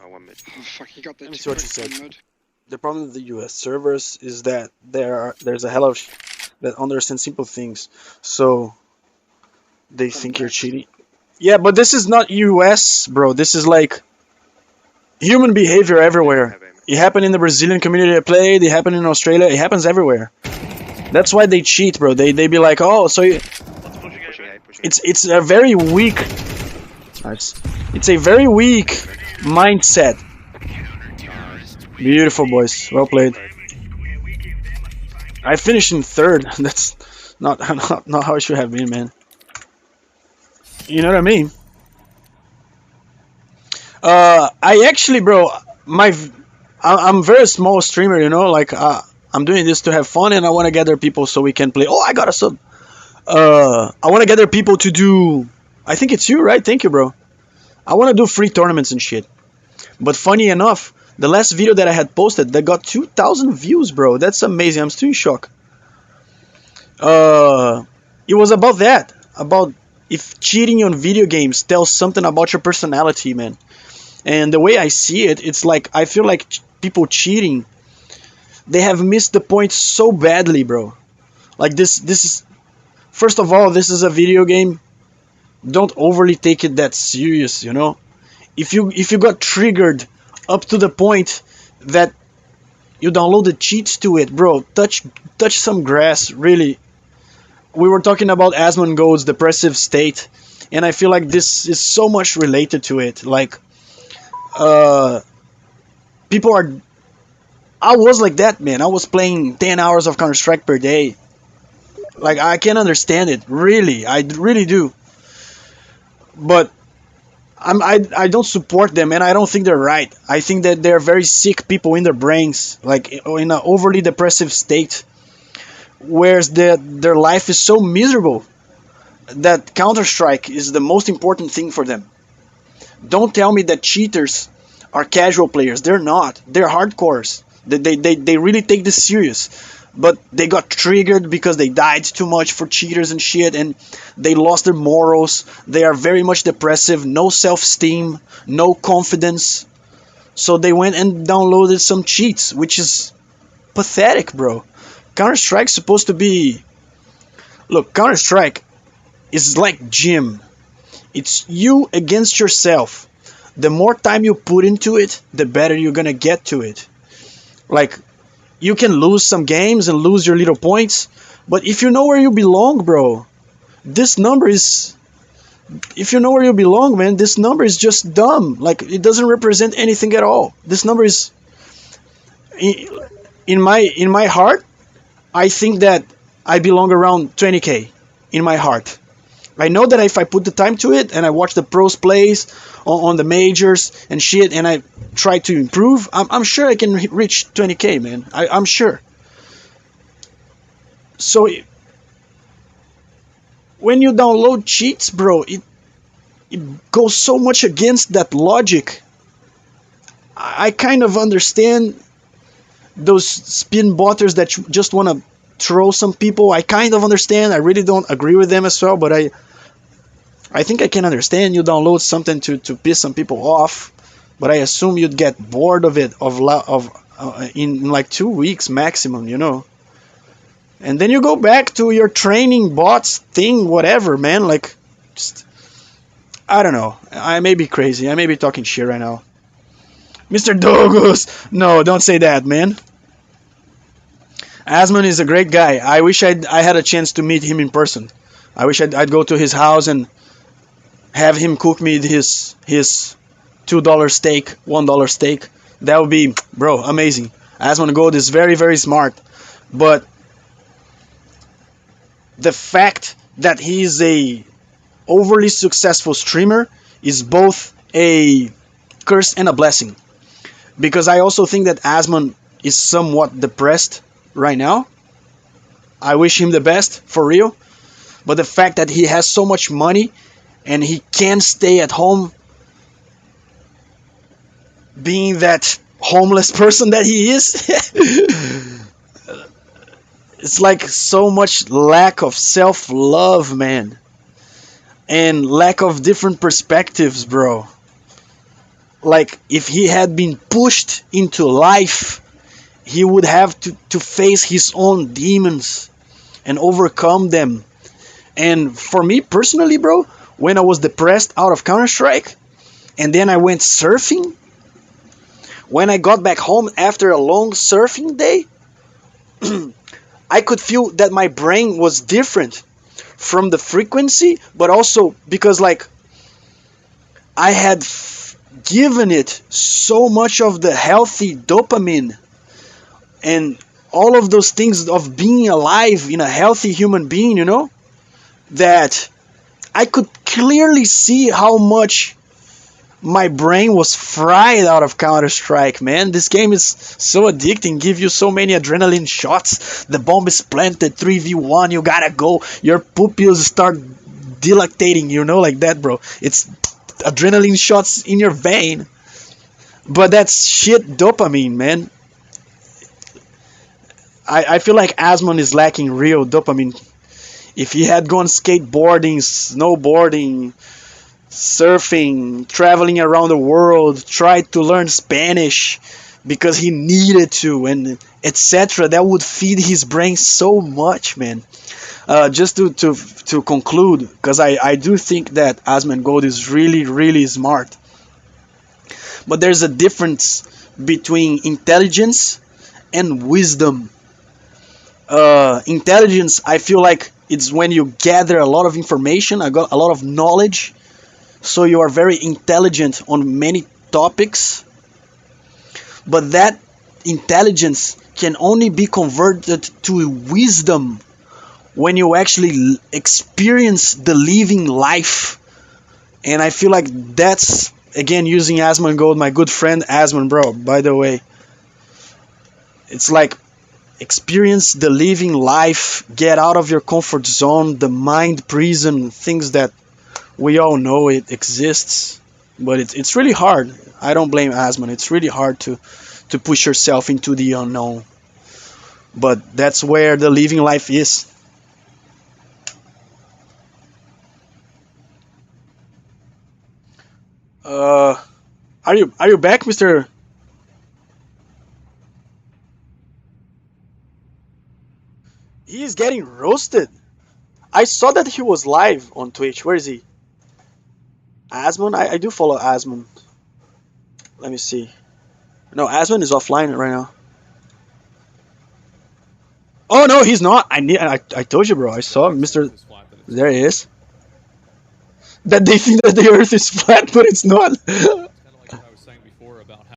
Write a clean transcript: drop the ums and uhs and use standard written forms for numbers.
One mid. Oh fuck, he got Let that me too see what you quick said. one mid. The problem with the US servers is that there's a hell of that understand simple things, so they think you're Complex. cheating. Yeah, but this is not US, bro. This is like human behavior They don't everywhere. have aim. It happened in the Brazilian community I played. It happened in Australia. It happens everywhere. That's why they cheat, bro. They be like, oh, so Pushing A, pushing A. it's a very weak. Nice. It's a very weak mindset. Beautiful, boys. Well played. Right. I finished in third. That's not how it should have been, man. You know what I mean? I actually, bro, I'm very small streamer. You know, like I'm doing this to have fun, and I want to gather people so we can play. Oh, I got a sub. I want to gather people to do. I think it's you, right? Thank you, bro. I want to do free tournaments and shit. But funny enough, the last video that I had posted that got 2,000 views, bro. That's amazing. I'm still in shock. Uh, it was about that. About if cheating on video games tells something about your personality, man. And the way I see it, it's like I feel like people cheating, they have missed the point so badly, bro. Like this is first of all, this is a video game. Don't overly take it that serious, you know. If you got triggered up to the point that you downloaded cheats to it, bro, touch some grass, really. We were talking about Asmongold's depressive state, and I feel like this is so much related to it. Like, uh, people are. I was like that, man. I was playing 10 hours of Counter Strike per day. Like, I can understand it, really. I really do. But I don't support them, and I don't think they're right. I think that they're very sick people in their brains, like in an overly depressive state, whereas their life is so miserable that Counter Strike is the most important thing for them. Don't tell me that cheaters are casual players. They're not. They're hardcores. They really take this serious. But they got triggered because they died too much for cheaters and shit, and they lost their morals. They are very much depressive, no self esteem, no confidence. So they went and downloaded some cheats, which is pathetic, bro. Counter Strike's supposed to be. Look, Counter Strike is like gym. It's you against yourself. The more time you put into it, the better you're gonna get to it. Like, you can lose some games and lose your little points, but if you know where you belong, bro, this number is. If you know where you belong, man, this number is just dumb. Like, it doesn't represent anything at all. This number is. In my heart, I think that I belong around 20K in my heart. I know that if I put the time to it and I watch the pros plays on the majors and shit, and I try to improve, I'm sure I can reach 20K, man. I'm sure. So when you download cheats, bro, it goes so much against that logic. I kind of understand those spin botters that just want to troll some people. I kind of understand. I really don't agree with them as well, but I think I can understand you download something to piss some people off, but I assume you'd get bored of it in like 2 weeks maximum, you know. And then you go back to your training bots thing, whatever, man. Like, just, I don't know. I may be crazy. I may be talking shit right now. Mr. Dogus, no, don't say that, man. Asman is a great guy. I wish I had a chance to meet him in person. I wish I'd go to his house and have him cook me his $2 steak, $1 steak. That would be, bro, amazing. Asmon Gold is very, very smart, but the fact that he's a overly successful streamer is both a curse and a blessing, because I also think that Asmon is somewhat depressed right now. I wish him the best, for real. But the fact that he has so much money and he can stay at home being that homeless person that he is, it's like so much lack of self-love, man, and lack of different perspectives, bro. like if he had been pushed into life, he would have to face his own demons and overcome them. And for me personally, bro, when I was depressed out of Counter Strike, and then I went surfing, when I got back home after a long surfing day, I could feel that my brain was different from the frequency, but also because like I had given it so much of the healthy dopamine and all of those things of being alive in a healthy human being, that I could clearly see how much my brain was fried out of Counter Strike, man. This game is so addicting, give you so many adrenaline shots. The bomb is planted, 3v1, you gotta go. Your pupils start dilating, like that, bro. It's adrenaline shots in your vein. But that's shit dopamine, man. I feel like Asmon is lacking real dopamine. If he had gone skateboarding, snowboarding, surfing, traveling around the world, tried to learn Spanish because he needed to, and etc., that would feed his brain so much, man. Just to conclude, because I do think that Asmongold is really, really smart. But there's a difference between intelligence and wisdom. Intelligence, I feel like it's when you gather a lot of information, I got a lot of knowledge, so you are very intelligent on many topics. But that intelligence can only be converted to wisdom when you actually experience the living life. And I feel like that's, again, using Asmongold, my good friend Asmon, bro, by the way. It's like experience the living life, get out of your comfort zone, the mind prison, things that we all know it exists, but it's really hard. I don't blame Asmon. It's really hard to push yourself into the unknown, but that's where the living life is. Uh, are you back, Mister? He is getting roasted. I saw that he was live on Twitch. Where is he? Asmon? I do follow Asmon. Let me see. No, Asmon is offline right now. Oh no, he's not. I told you, bro. I saw Mr. There he is. That they think that the Earth is flat, but it's not.